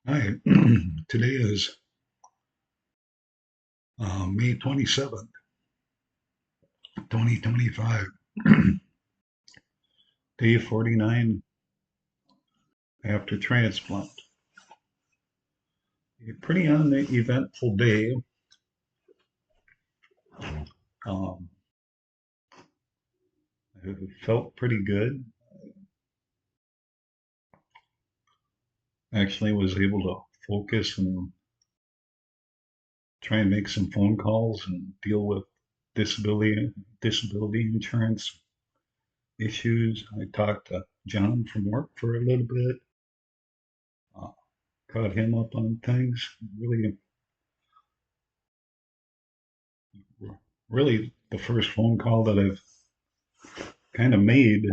Hi, today is May 27th, 2025, day 49 after transplant. A pretty uneventful day. Um, it felt pretty good. Actually, was able to focus and try and make some phone calls and deal with disability insurance issues. I talked to John from work for a little bit, uh, caught him up on things. Really, really, the first phone call that I've kind of made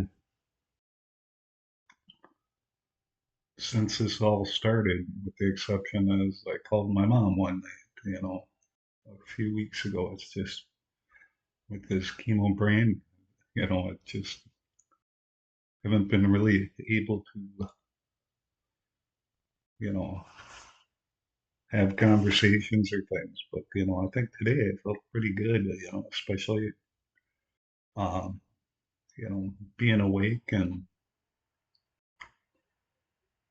since this all started, with the exception as I called my mom one night, a few weeks ago. It's just with this chemo brain, it just haven't been really able to, you know, have conversations or things. But, I think today I felt pretty good, especially, um, being awake and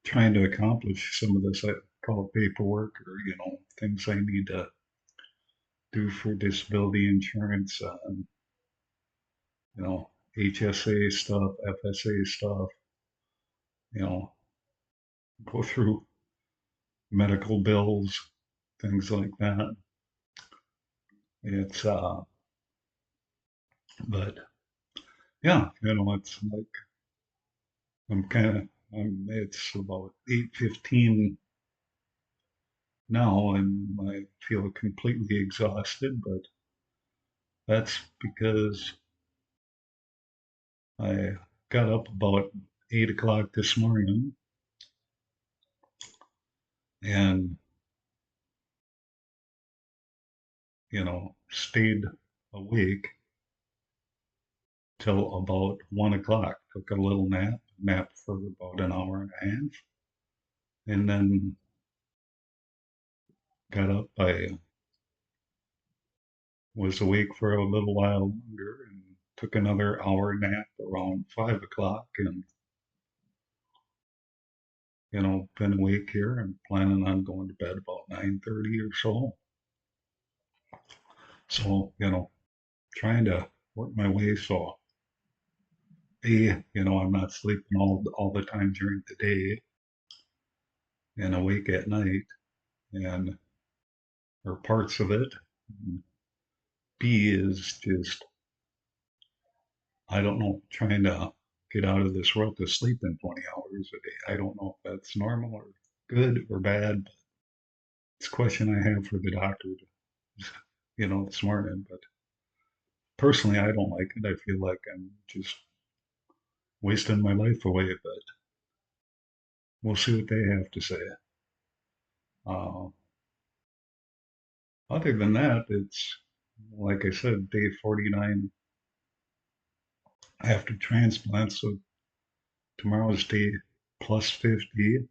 trying to accomplish some of this, I call it paperwork or, things I need to do for disability insurance. HSA stuff, FSA stuff, you know, go through medical bills, things like that. It's, but yeah, it's like I'm kind of, it's about 8:15 now and I feel completely exhausted, but that's because I got up about 8 o'clock this morning and, stayed awake till about 1 o'clock. Took a little nap for about an hour and a half, and then got up. I was awake for a little while longer and took another hour nap around 5 o'clock, and been awake here and planning on going to bed about 9:30 or so. So, trying to work my way so I'm not sleeping all the time during the day and awake at night and or parts of it. B is just, I don't know, trying to get out of this rut of sleeping 20 hours a day. I don't know if that's normal or good or bad. But it's a question I have for the doctor, this morning. But personally, I don't like it. I feel like I'm just wasting my life away. But we'll see what they have to say. Uh, Other than that, it's like I said, day 49 after transplant. So tomorrow's day plus 50.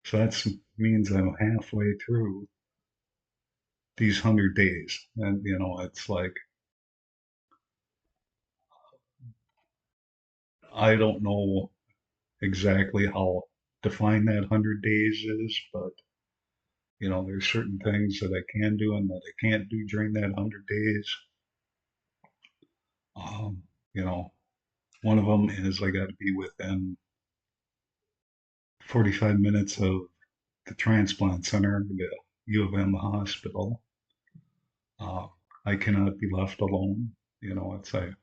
So that means I'm halfway through these 100 days. And, it's like, I don't know exactly how defined that 100 days is, but, there's certain things that I can do and that I can't do during that 100 days. Um, you know, One of them is I got to be within 45 minutes of the transplant center, the U of M hospital. Uh, I cannot be left alone. I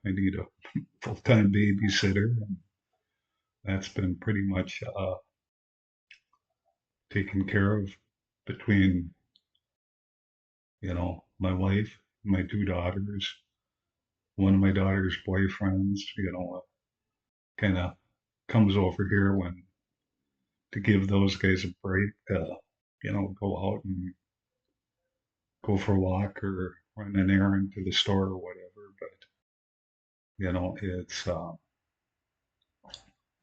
need a full-time babysitter. And that's been pretty much taken care of between, my wife, my two daughters, one of my daughter's boyfriends, kind of comes over here when to give those guys a break to, go out and go for a walk or run an errand to the store or whatever. But,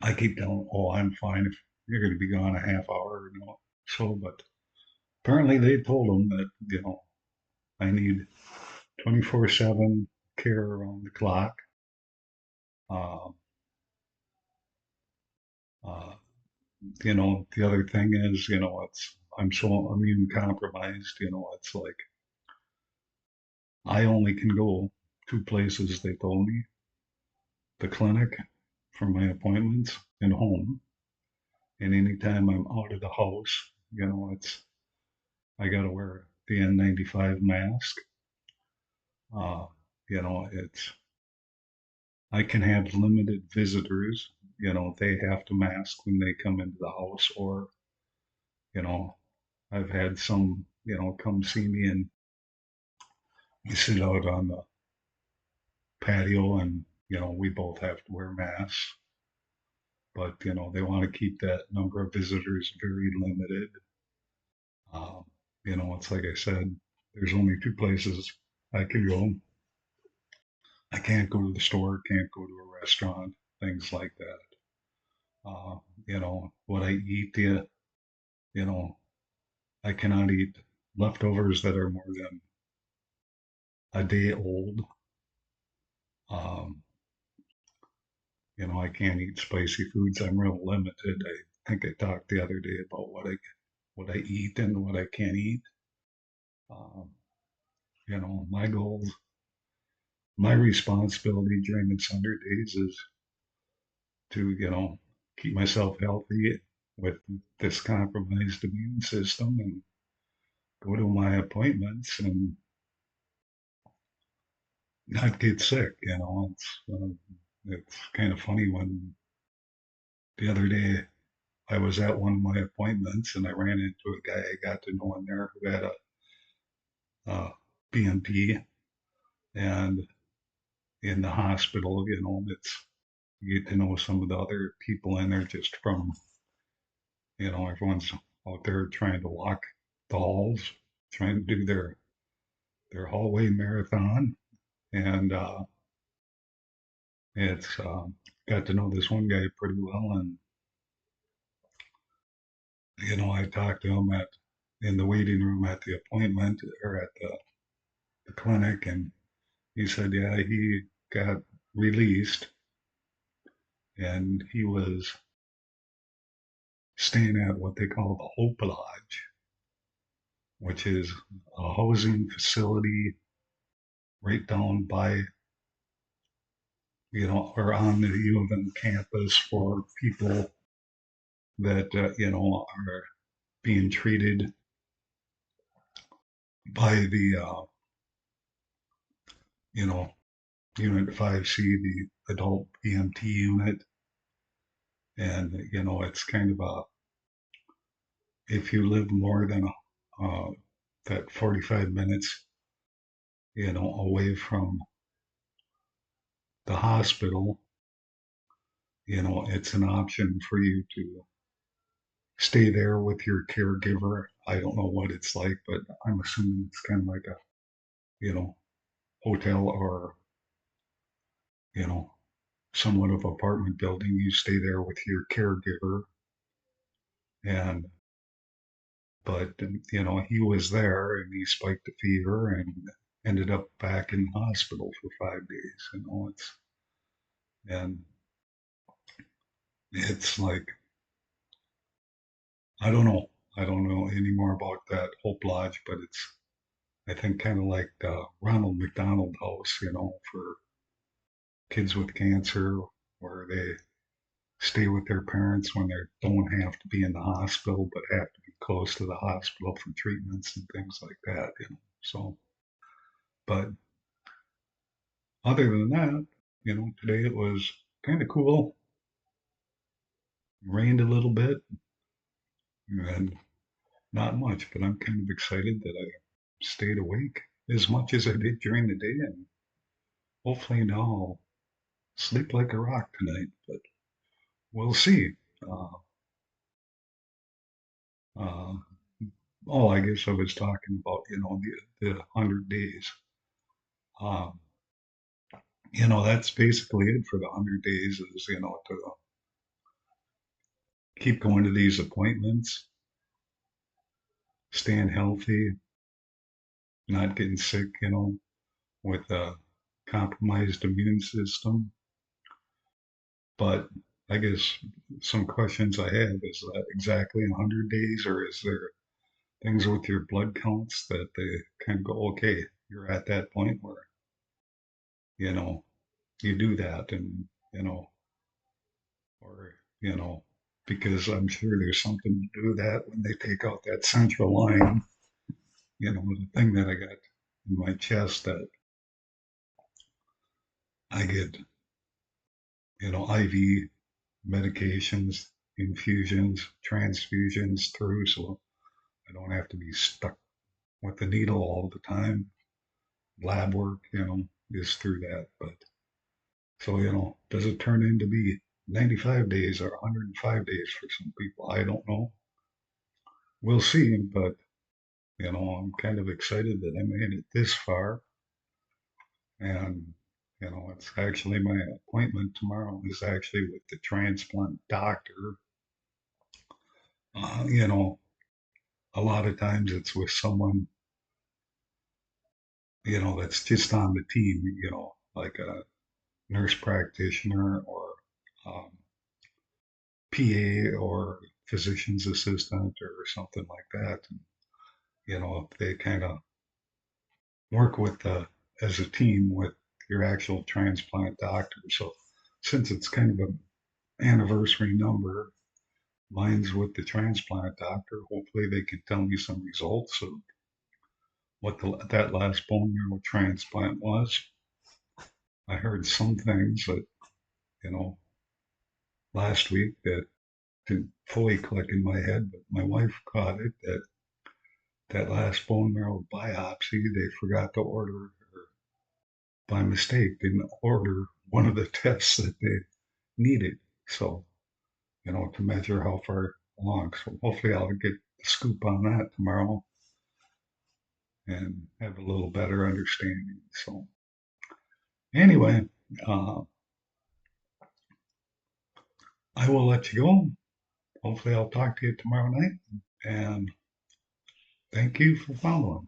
I keep telling, oh, I'm fine if you're going to be gone a half hour. So, but apparently they told them that, I need 24/7 care around the clock. Uh, uh, the other thing is, I'm so immune compromised, it's like I only can go two places, they told me, the clinic for my appointments and home. And anytime I'm out of the house, I got to wear the N95 mask. Uh, I can have limited visitors. They have to mask when they come into the house, or, you know, I've had some, come see me and we sit out on the patio and, we both have to wear masks. But, they want to keep that number of visitors very limited. Um, it's like I said, there's only two places I can go. I can't go to the store, can't go to a restaurant, things like that. Uh, what I eat, you know, I cannot eat leftovers that are more than a day old. Um, I can't eat spicy foods. I'm real limited. I think I talked the other day about what I eat and what I can't eat. Um, my goals, my responsibility during this 100 days is to, keep myself healthy with this compromised immune system and go to my appointments and not get sick. It's kind of funny when the other day I was at one of my appointments and I ran into a guy I got to know in there who had a BNP, and in the hospital, it's you get to know some of the other people in there just from, everyone's out there trying to walk the halls, trying to do their hallway marathon, and it's got to know this one guy pretty well, and I talked to him at in the waiting room at the appointment or at the clinic, and he said, yeah, he got released and he was staying at what they call the Hope Lodge, which is a housing facility right down by, or on the U of M campus for people that, are being treated by the, you know, Unit 5C, the adult EMT unit. And, it's kind of if you live more than that 45 minutes, away from the hospital, it's an option for you to stay there with your caregiver. I don't know what it's like, but I'm assuming it's kind of like a, you know, hotel or, you know, somewhat of apartment building. You stay there with your caregiver. And, but, he was there and he spiked a fever and ended up back in the hospital for 5 days. And it's like, I don't know. I don't know any more about that Hope Lodge, but it's, I think, kind of like the Ronald McDonald House, for kids with cancer, where they stay with their parents when they don't have to be in the hospital, but have to be close to the hospital for treatments and things like that. So, but other than that, today it was kind of cool. Rained a little bit and not much, but I'm kind of excited that I stayed awake as much as I did during the day, and hopefully now I'll sleep like a rock tonight. But we'll see. Uh, uh, oh, I guess I was talking about the 100 days. Um, that's basically it for the 100 days. Is to keep going to these appointments, staying healthy, not getting sick, with a compromised immune system. But I guess some questions I have is that exactly 100 days, or is there things with your blood counts that they kind of go, okay, you're at that point where, you know, you do that and, you know, or, because I'm sure there's something to do with that when they take out that central line, the thing that I got in my chest that I get, IV medications, infusions, transfusions through, so I don't have to be stuck with the needle all the time. Lab work, is through that. But so, does it turn into be 95 days or 105 days for some people? I don't know. We'll see. But, I'm kind of excited that I made it this far. And, it's actually my appointment tomorrow is actually with the transplant doctor. Uh, you know, a lot of times it's with someone, that's just on the team, like a nurse practitioner or um, PA or physician's assistant or something like that. And, if they kind of work with as a team with your actual transplant doctor. So since it's kind of an anniversary number, mine's with the transplant doctor. Hopefully they can tell me some results of what that last bone marrow transplant was. I heard some things that, you know, last week that didn't fully click in my head, but my wife caught it that last bone marrow biopsy, they forgot to order, or by mistake, didn't order one of the tests that they needed. So, to measure how far along. So hopefully I'll get the scoop on that tomorrow and have a little better understanding. So anyway, uh, I will let you go. Hopefully I'll talk to you tomorrow night. And thank you for following.